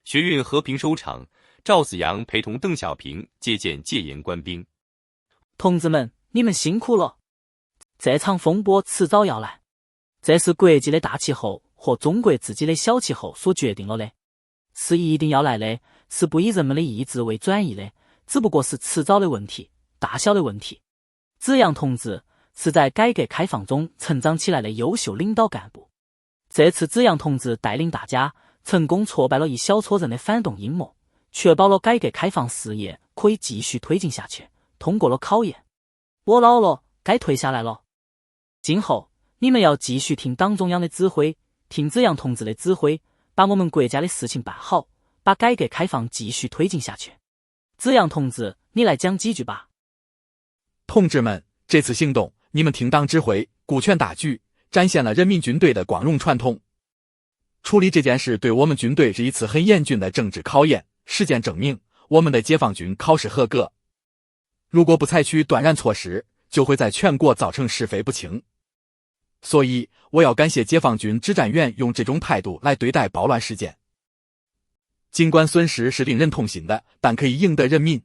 学运和平收场，赵子阳陪同邓小平接见戒严官兵。同志们，你们辛苦了！这场风波迟早要来，这是国际的大气候和中国自己的小气候所决定了的，是一定要来的，是不以人们的意志为转移的，只不过是迟早的问题，大小的问题。子阳同志是在改革开放中成长起来的优秀领导干部，这次子阳同志带领大家成功挫败了一小撮人的反动阴谋，确保了改革开放事业可以继续推进下去，通过了考验。我老了，该退下来了。今后你们要继续听党中央的指挥，听子阳同志的指挥，把我们国家的事情办好，把改革开放继续推进下去。子阳同志，你来讲几句吧。同志们，这次行动，你们听党指挥，顾全大局，展现了人民军队的光荣传统。处理这件事对我们军队是一次很严峻的政治考验，实践证明我们的解放军考试合格。如果不采取断然措施，就会在全国造成是非不清。所以我要感谢解放军指战员用这种态度来对待暴乱事件。尽管损失是令人痛心的，但可以赢得人民。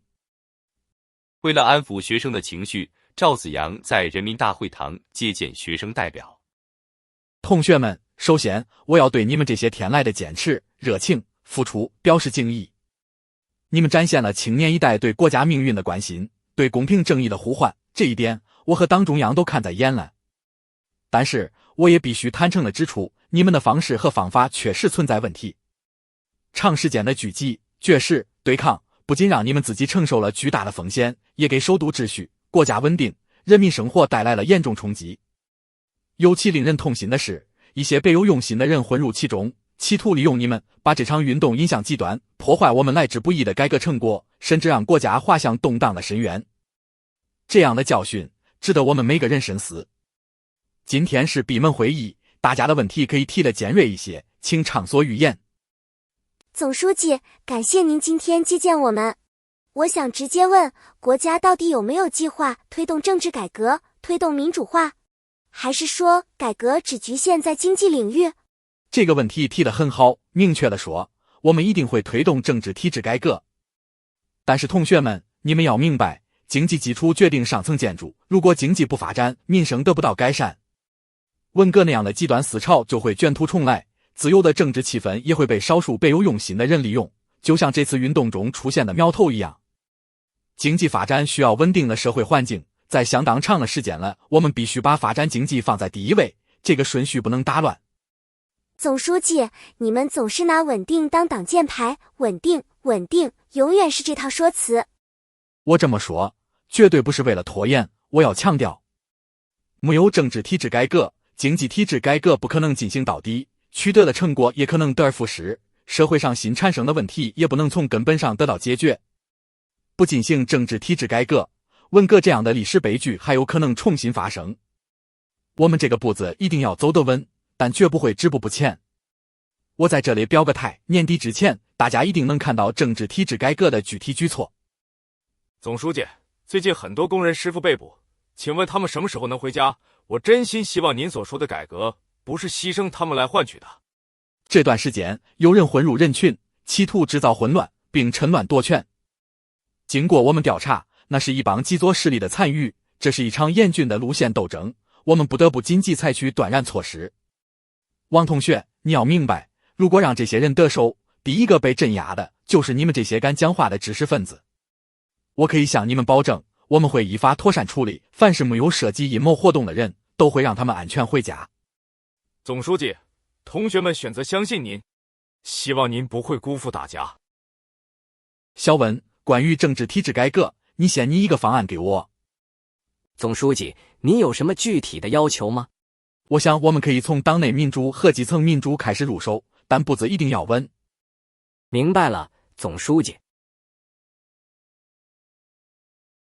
为了安抚学生的情绪，赵子阳在人民大会堂接见学生代表。同学们，首先我要对你们这些天来的坚持、热情、付出表示敬意。你们展现了青年一代对国家命运的关心，对公平正义的呼唤，这一点我和党中央都看在眼了。但是我也必须坦诚地指出，你们的方式和方法确实存在问题。长时间的狙击、绝食、对抗，不仅让你们自己承受了巨大的风险，也给首都秩序、国家稳定、人民生活带来了严重冲击。尤其令人痛心的是，一些别有用心的人混入其中，企图利用你们，把这场运动引向极端，破坏我们来之不易的改革成果，甚至让国家滑向动荡的深渊。这样的教训值得我们每个人深思。今天是闭门会议，大家的问题可以提得尖锐一些，请畅所欲言。总书记，感谢您今天接见我们。我想直接问，国家到底有没有计划推动政治改革，推动民主化？还是说改革只局限在经济领域？这个问题提得很好，明确地说，我们一定会推动政治体制改革。但是同学们，你们要明白，经济基础决定上层建筑，如果经济不发展，民生得不到改善，文革那样的极端思潮就会卷土重来，自由的政治气氛也会被少数别有用心的人利用，就像这次运动中出现的苗头一样。经济发展需要稳定的社会环境，在相当长的时间了，我们必须把发展经济放在第一位，这个顺序不能打乱。总书记，你们总是拿稳定当挡箭牌，稳定，稳定，永远是这套说辞。我这么说，绝对不是为了拖延，我要强调，没有政治体制改革，经济体制改革不可能进行到底，取得的成果也可能得而复失，社会上新产生的问题也不能从根本上得到解决。不进行政治体制改革，文革这样的历史悲剧还有可能重新发生。我们这个步子一定要走得稳，但绝不会止步不前。我在这里表个态，年底之前，大家一定能看到政治体制改革的具体举措。总书记，最近很多工人师傅被捕，请问他们什么时候能回家？我真心希望您所说的改革不是牺牲他们来换取的。这段时间有人混入人群，企图制造混乱并趁乱夺权。经过我们调查，那是一帮极左势力的残余，这是一场严峻的路线斗争，我们不得不紧急采取断然措施。王同学，你要明白，如果让这些人得手，第一个被镇压的就是你们这些敢讲话的知识分子。我可以向你们保证，我们会依法妥善处理，凡是没有涉及阴谋活动的人，都会让他们安全回家。总书记，同学们选择相信您，希望您不会辜负大家。小文，关于政治体制改革，你先拟一个方案给我。总书记，您有什么具体的要求吗？我想我们可以从党内民主和基层民主开始入手，但步子一定要稳。明白了，总书记。